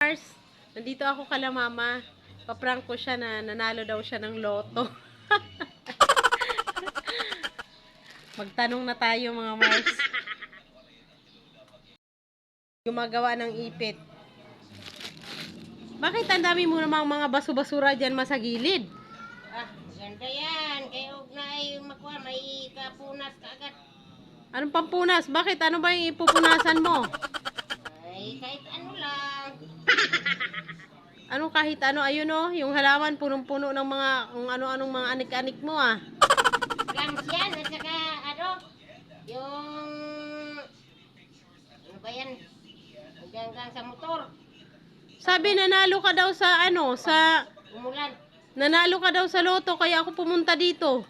Mars, nandito ako kala mama. Paprank ko siya na nanalo daw siya ng loto. Magtanong na tayo mga Mars. Gumagawa ng ipit. Bakit ang dami mo namang mga baso-basura dyan masagilid? Ah, ganda yan. Kaya huwag na ay makuha, may kapunas ka agad. Anong pampunas? Bakit? Ano ba yung ipupunasan mo? Ay, kahit ano lang. Anong kahit ano? Ayun oh, yung halaman punong-puno ng mga kung ano-anong mga anik-anik mo ah. Grams yan, at saka ano, yung, ano ba yan? Hanggang sa motor. Sabi nanalo ka daw sa ano, sa Umulan. nanalo ka daw sa loto kaya ako pumunta dito.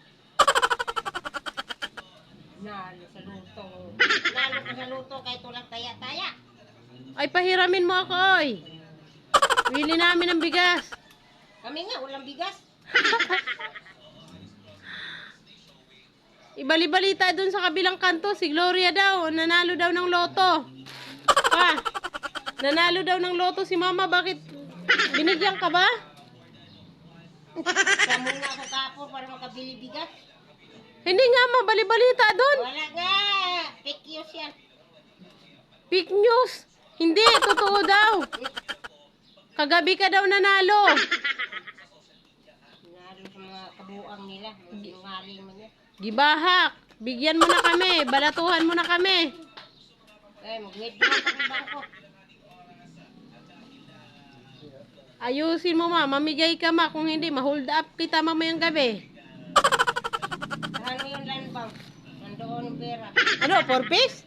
Nalo sa luto. Nalo ka sa luto kahit walang taya-taya. Ay pahiramin mo ako oy. Bili namin ng bigas. Kami nga, walang bigas. Ibali-balita dun sa kabilang kanto, si Gloria daw, nanalo daw ng loto. Pa, nanalo daw ng loto si mama, bakit binigyan ka ba? Kamo nga ako kapo para makabili bigas. Hindi nga mabali-balita dun. Wala nga. Fake news yan. Fake news. Hindi, totoo daw. Kagabi ka daw nanalo. Nalo sa mga kabuang nila. Sinungaling man yan. Gibahak, bigyan mo na kami, balatuhan mo na kami. Eh, mag-withdraw pa ng bangko. Ayusin mo ma, mamigay ka ma, kung hindi ma-hold up kita mamayang gabi. Ano yung land bank? Nandoon ang pera. Ano, 4 piece?